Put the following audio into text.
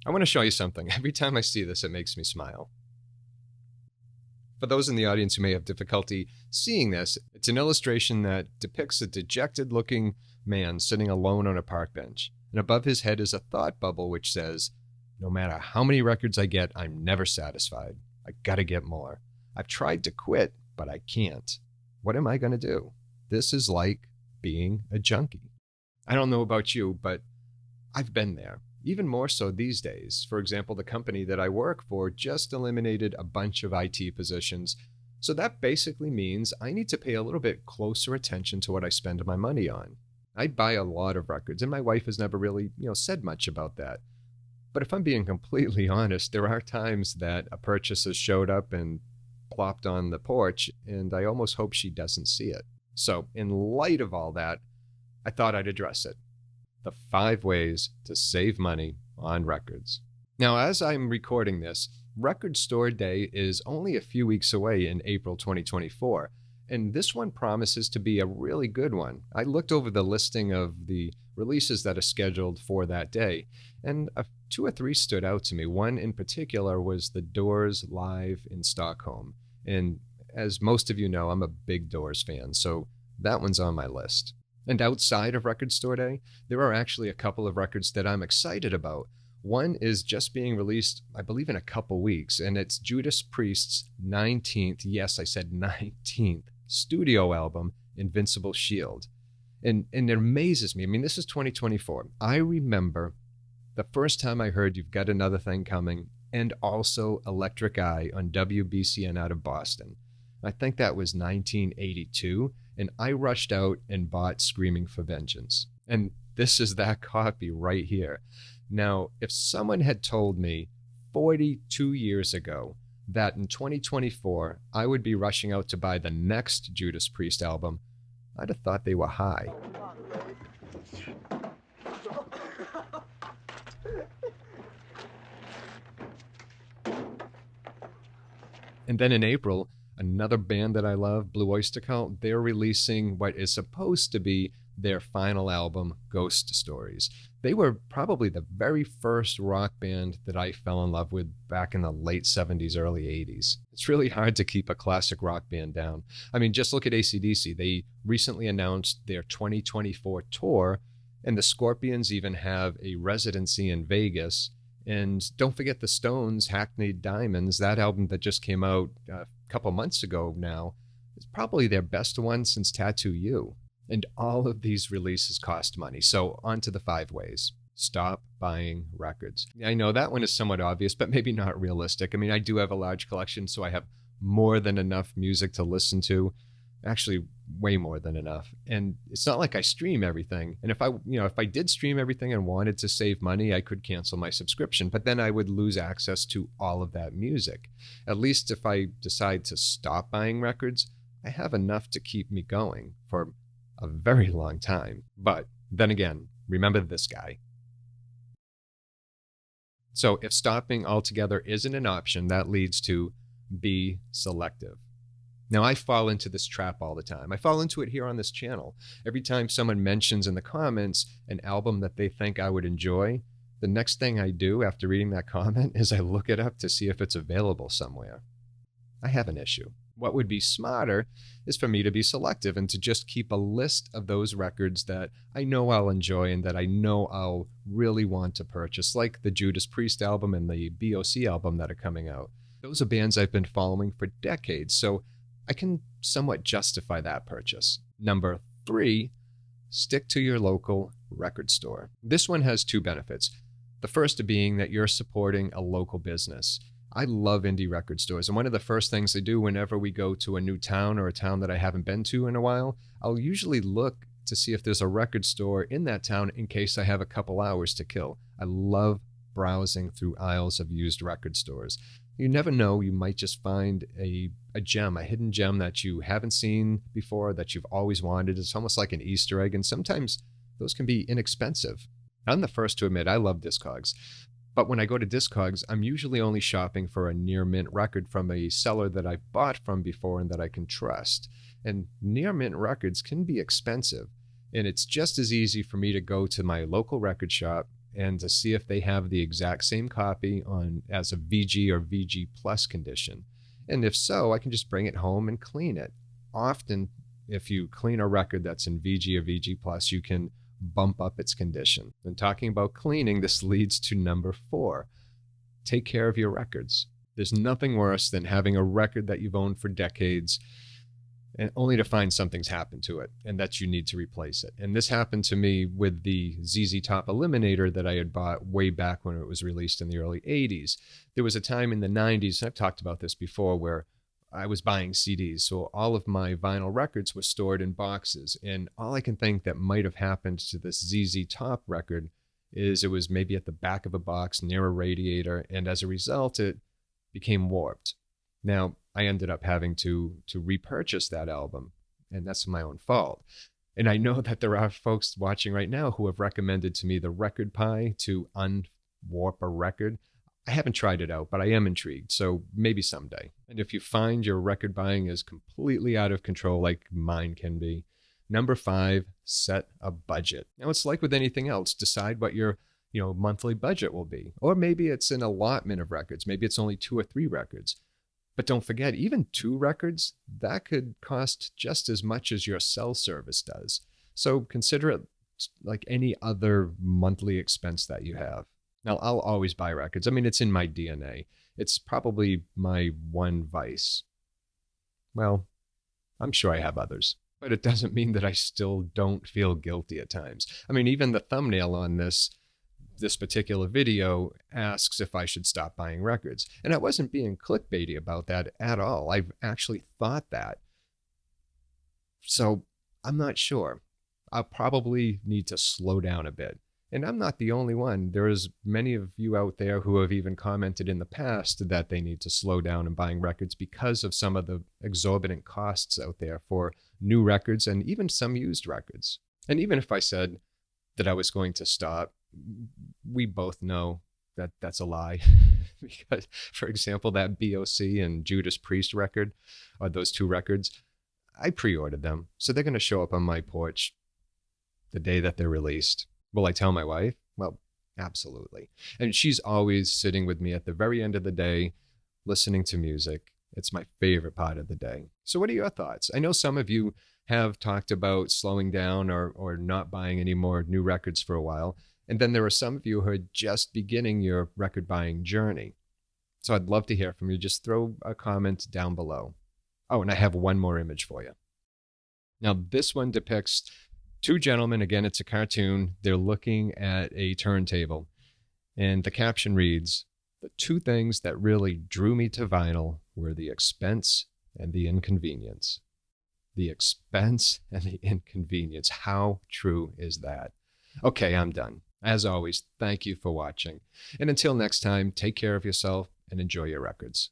I want to show you something. Every time I see this, it makes me smile. For those in the audience who may have difficulty seeing this, it's an illustration that depicts a dejected-looking man sitting alone on a park bench. And above his head is a thought bubble which says, "No matter how many records I get, I'm never satisfied. I gotta get more. I've tried to quit, but I can't. What am I gonna do?" This is like being a junkie. I don't know about you, but I've been there. Even more so these days. For example, the company that I work for just eliminated a bunch of IT positions. So that basically means I need to pay a little bit closer attention to what I spend my money on. I buy a lot of records, and my wife has never really, said much about that. But if I'm being completely honest, there are times that a purchase has showed up and plopped on the porch, and I almost hope she doesn't see it. So in light of all that, I thought I'd address it. The 5 ways to save money on records. Now, as I'm recording this, Record Store Day is only a few weeks away in April 2024, and this one promises to be a really good one. I looked over the listing of the releases that are scheduled for that day, and 2 or 3 stood out to me. One in particular was the Doors live in Stockholm, and as most of you know, I'm a big Doors fan, so that one's on my list. And outside of Record Store Day, there are actually a couple of records that I'm excited about. One is just being released, I believe, in a couple weeks, and it's Judas Priest's 19th, yes, I said 19th, studio album, Invincible Shield. And it amazes me. I mean, this is 2024. I remember the first time I heard You've Got Another Thing Coming and also Electric Eye on WBCN out of Boston. I think that was 1982. And I rushed out and bought Screaming for Vengeance. And this is that copy right here. Now, if someone had told me 42 years ago that in 2024 I would be rushing out to buy the next Judas Priest album, I'd have thought they were high. And then in April, another band that I love, Blue Oyster Cult, they're releasing what is supposed to be their final album, Ghost Stories. They were probably the very first rock band that I fell in love with back in the late 70s, early 80s. It's really hard to keep a classic rock band down. I mean, just look at AC/DC. They recently announced their 2024 tour, and the Scorpions even have a residency in Vegas. And don't forget the Stones' Hackneyed Diamonds, that album that just came out a couple months ago now, is probably their best one since Tattoo You. And all of these releases cost money. So on to the 5 ways. Stop buying records. I know that one is somewhat obvious, but maybe not realistic. I mean, I do have a large collection, so I have more than enough music to listen to. Actually, way more than enough. And it's not like I stream everything. And if I did stream everything and wanted to save money, I could cancel my subscription, but then I would lose access to all of that music. At least if I decide to stop buying records, I have enough to keep me going for a very long time. But then again, remember this guy. So if stopping altogether isn't an option, that leads to be selective. Now, I fall into this trap all the time. I fall into it here on this channel. Every time someone mentions in the comments an album that they think I would enjoy, the next thing I do after reading that comment is I look it up to see if it's available somewhere. I have an issue. What would be smarter is for me to be selective and to just keep a list of those records that I know I'll enjoy and that I know I'll really want to purchase, like the Judas Priest album and the BOC album that are coming out. Those are bands I've been following for decades, so I can somewhat justify that purchase. Number 3, stick to your local record store. This one has 2 benefits. The first being that you're supporting a local business. I love indie record stores, and one of the first things I do whenever we go to a new town or a town that I haven't been to in a while, I'll usually look to see if there's a record store in that town in case I have a couple hours to kill. I love browsing through aisles of used record stores. You never know, you might just find a gem, a hidden gem that you haven't seen before, that you've always wanted. It's almost like an Easter egg, and sometimes those can be inexpensive. I'm the first to admit I love Discogs, but when I go to Discogs, I'm usually only shopping for a near mint record from a seller that I've bought from before and that I can trust. And near mint records can be expensive, and it's just as easy for me to go to my local record shop and to see if they have the exact same copy on as a VG or VG plus condition. And if so, I can just bring it home and clean it. Often, if you clean a record that's in VG or VG plus, you can bump up its condition. And talking about cleaning, this leads to number 4. Take care of your records. There's nothing worse than having a record that you've owned for decades and only to find something's happened to it and that you need to replace it. And this happened to me with the ZZ Top Eliminator that I had bought way back when it was released in the early 80s. There was a time in the 90s, and I've talked about this before, where I was buying CDs. So all of my vinyl records were stored in boxes. And all I can think that might have happened to this ZZ Top record is it was maybe at the back of a box near a radiator. And as a result, it became warped. Now, I ended up having to repurchase that album, and that's my own fault. And I know that there are folks watching right now who have recommended to me the Record Pie to unwarp a record. I haven't tried it out, but I am intrigued, so maybe someday. And if you find your record buying is completely out of control like mine can be, number 5, set a budget. Now, it's like with anything else. Decide what your monthly budget will be. Or maybe it's an allotment of records. Maybe it's only 2 or 3 records. But don't forget, even 2 records, that could cost just as much as your cell service does. So consider it like any other monthly expense that you have. Now, I'll always buy records. I mean, it's in my DNA. It's probably my one vice. Well, I'm sure I have others, but it doesn't mean that I still don't feel guilty at times. I mean, even the thumbnail on this particular video asks if I should stop buying records. And I wasn't being clickbaity about that at all. I've actually thought that. So I'm not sure. I'll probably need to slow down a bit. And I'm not the only one. There's many of you out there who have even commented in the past that they need to slow down in buying records because of some of the exorbitant costs out there for new records and even some used records. And even if I said that I was going to stop, we both know that that's a lie. Because, for example, that BOC and Judas Priest record, or those 2 records, I pre-ordered them. So they're going to show up on my porch the day that they're released. Will I tell my wife? Well, absolutely. And she's always sitting with me at the very end of the day, listening to music. It's my favorite part of the day. So what are your thoughts? I know some of you have talked about slowing down or not buying any more new records for a while. And then there are some of you who are just beginning your record buying journey. So I'd love to hear from you. Just throw a comment down below. Oh, and I have one more image for you. Now, this one depicts 2 gentlemen. Again, it's a cartoon. They're looking at a turntable. And the caption reads, "The 2 things that really drew me to vinyl were the expense and the inconvenience." The expense and the inconvenience. How true is that? Okay, I'm done. As always, thank you for watching. And until next time, take care of yourself and enjoy your records.